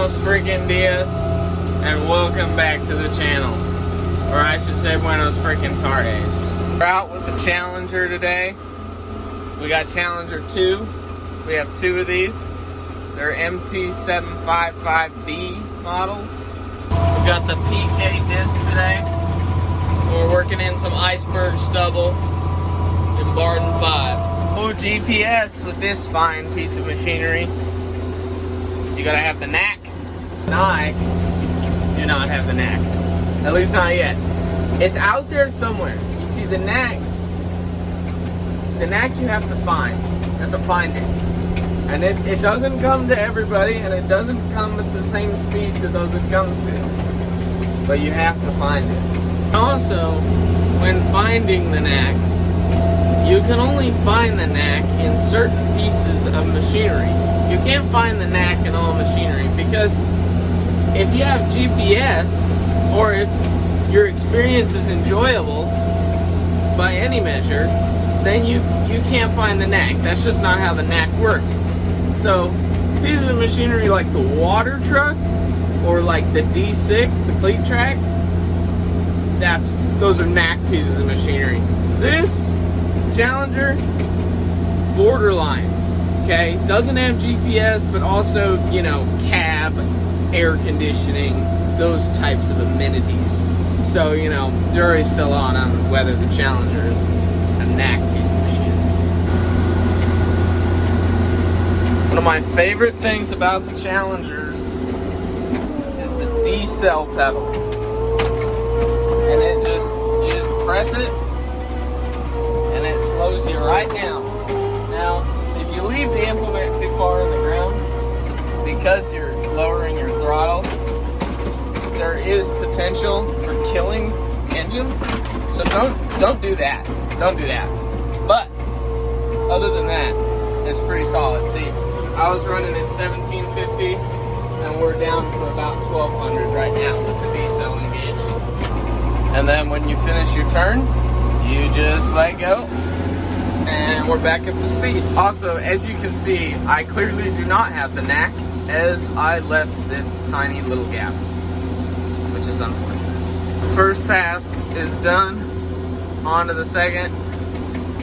Buenos freaking dias, and welcome back to the channel. Or I should say Buenos freaking tardes. We're out with the Challenger today. We got Challenger 2. We have two of these. They're MT755B models. We got the PK disc today. We're working in some iceberg stubble in Barton 5. No GPS with this fine piece of machinery. You gotta have the knack. And I do not have the knack. At least not yet. It's out there somewhere. You see, the knack you have to find. You have to find it. And it doesn't come to everybody, and it doesn't come at the same speed to those it comes to. But you have to find it. Also, when finding the knack, you can only find the knack in certain pieces of machinery. You can't find the knack in all machinery, because if you have GPS, or if your experience is enjoyable by any measure, then you can't find the knack. That's just not how the knack works. So pieces of machinery like the water truck, or like the D6, the cleat track, those are knack pieces of machinery. This Challenger, borderline. Okay, doesn't have GPS, but also, you know, cab, air conditioning, those types of amenities. So, you know, jury's still on whether the Challenger is a knack piece of machinery. One of my favorite things about the Challengers is the D-cell pedal. And you just press it, and it slows you right down. Now, if you leave the implement too far in the ground, because you're lowering your throttle, there is potential for killing engine. So don't do that. Don't do that. But other than that, it's pretty solid. See, I was running at 1750, and we're down to about 1200 right now with the D-cell engaged. And then when you finish your turn, you just let go, and we're back up to speed. Also, as you can see, I clearly do not have the knack, as I left this tiny little gap, which is unfortunate. First pass is done, on to the second,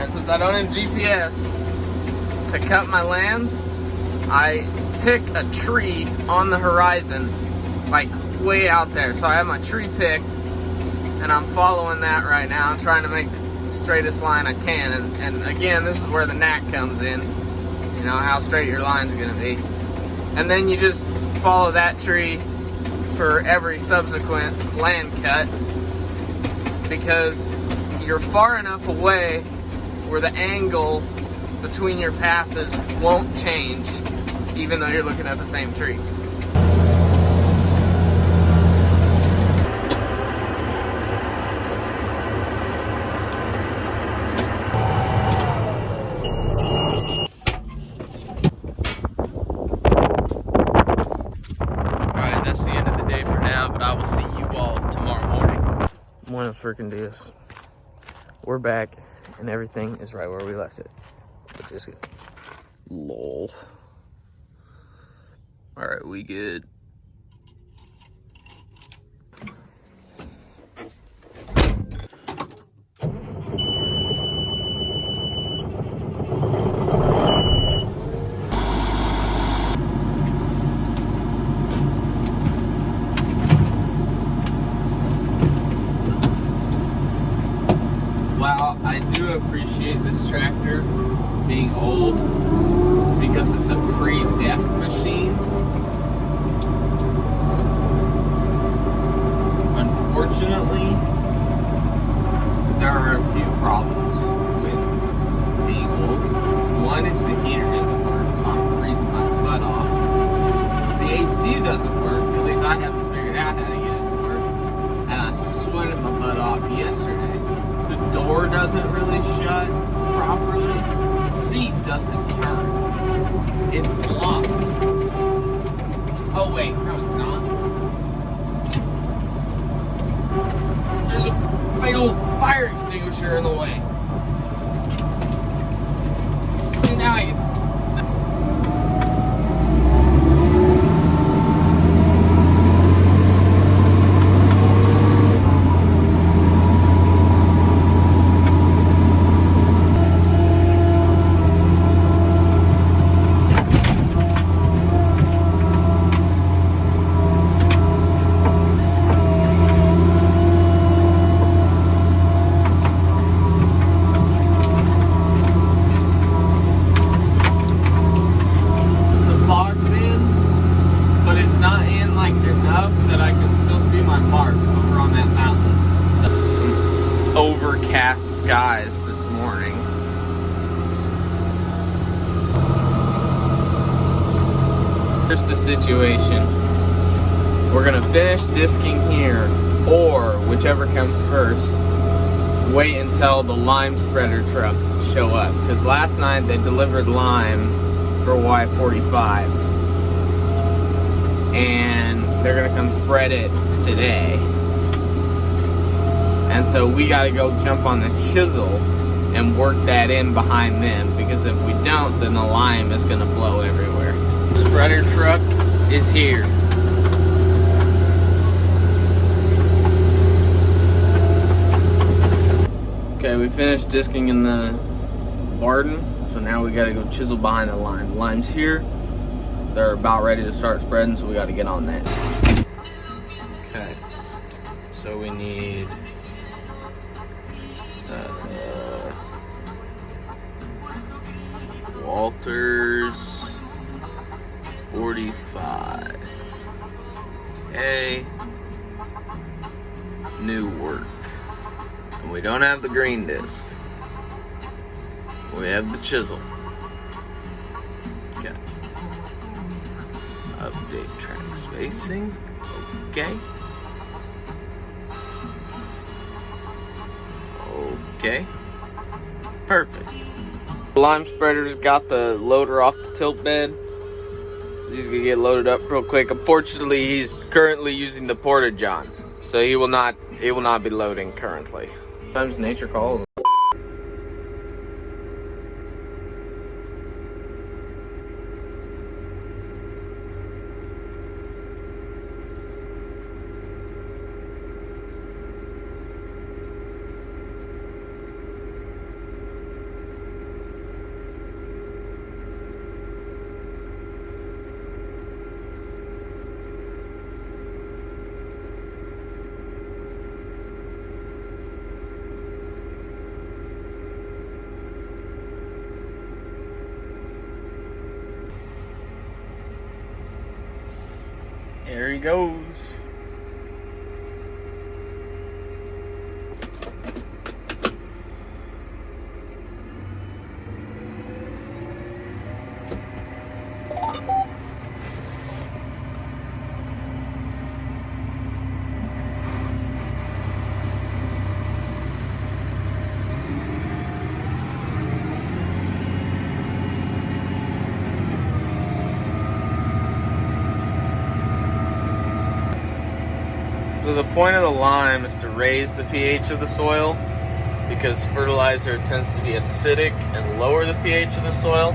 and since I don't have GPS, to cut my lands, I pick a tree on the horizon, like way out there. So I have my tree picked, and I'm following that right now. I'm trying to make the straightest line I can, and again, this is where the knack comes in. You know, how straight your line's gonna be. And then you just follow that tree for every subsequent land cut, because you're far enough away where the angle between your passes won't change, even though you're looking at the same tree. Buenos freaking dias. We're back, and everything is right where we left it, which is good. Lol. Alright, we good. Wow, I do appreciate this tractor being old, because it's a pre-def machine. Unfortunately, there are a few problems with being old. One is the heater doesn't work, so I'm freezing my butt off. The AC doesn't work, at least I haven't figured out how to get it to work, and I sweated my butt off yesterday. The door doesn't really shut properly. The seat doesn't turn. It's blocked. Oh wait, no it's not. There's a big old fire extinguisher in the way. Now I can not in like enough that I can still see my mark over on that mountain. So, some overcast skies this morning. Here's the situation. We're gonna finish disking here, or whichever comes first, wait until the lime spreader trucks show up. Because last night they delivered lime for Y45. And they're gonna come spread it today. And so we gotta go jump on the chisel and work that in behind them. Because if we don't, then the lime is gonna blow everywhere. Spreader truck is here. Okay, we finished disking in the Barden, so now we gotta go chisel behind the lime. Lime's here. They're about ready to start spreading, so we gotta get on that. Okay, so we need Walters 45. Okay, new work. And we don't have the green disc. We have the chisel. Okay. Update track spacing. Okay. Okay. Perfect. The lime spreader's got the loader off the tilt bed. He's gonna get loaded up real quick. Unfortunately, he's currently using the Porta-John, so he will not be loading currently. Sometimes nature calls. There he goes. So the point of the lime is to raise the pH of the soil, because fertilizer tends to be acidic and lower the pH of the soil.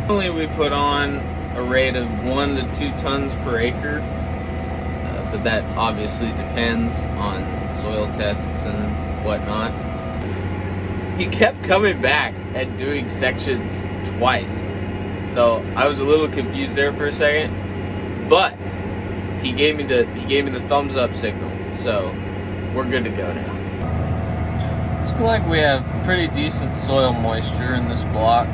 Normally we put on a rate of 1 to 2 tons per acre, but that obviously depends on soil tests and whatnot. He kept coming back and doing sections twice, so I was a little confused there for a second, but he gave me the thumbs up signal, so we're good to go now. It's like we have pretty decent soil moisture in this block,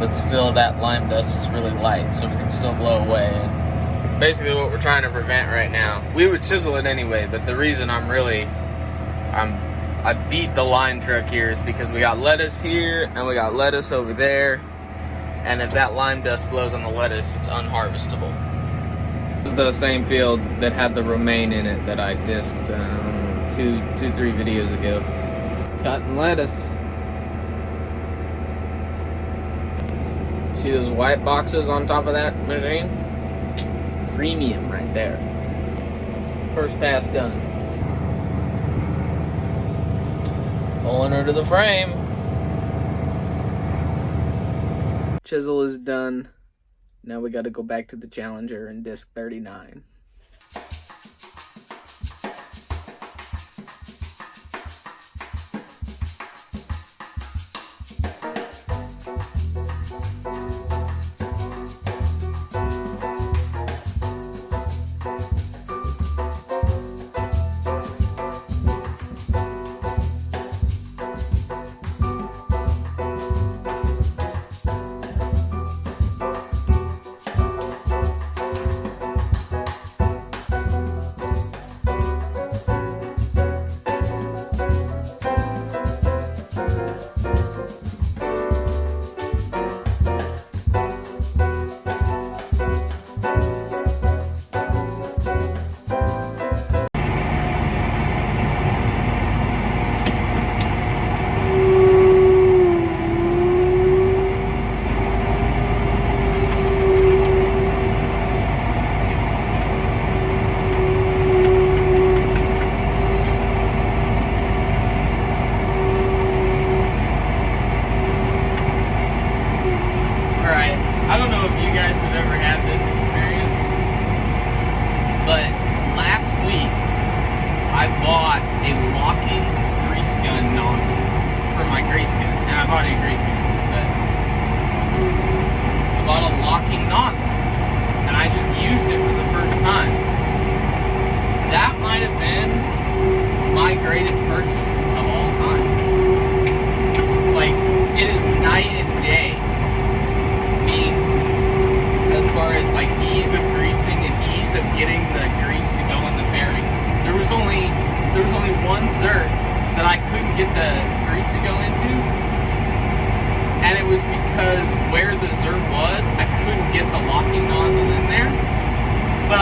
but still that lime dust is really light, so we can still blow away. And basically what we're trying to prevent right now, we would chisel it anyway, but the reason I beat the lime truck here is because we got lettuce here and we got lettuce over there, and if that lime dust blows on the lettuce, it's unharvestable. This is the same field that had the romaine in it that I disked 3 videos ago. Cutting lettuce. See those white boxes on top of that machine? Premium right there. First pass done. Pulling her to the frame. Chisel is done. Now we gotta go back to the Challenger and disc 39.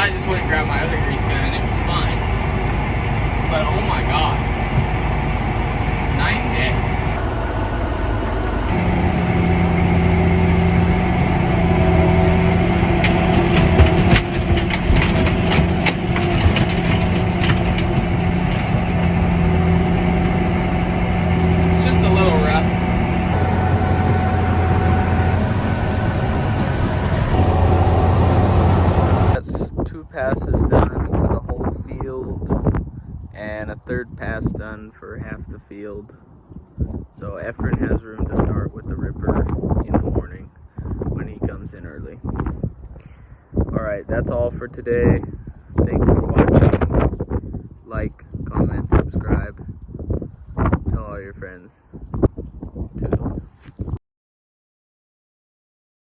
I just went and grabbed my other grease gun and it was fine. But oh my god. Night and day. It's just a little rough. That's 2 passes done for the whole field and a 3rd pass done for half the field. So Efren has room to start with the ripper in the morning when he comes in early. Alright, that's all for today. Thanks for watching. Like, comment, subscribe. Tell all your friends. Toodles.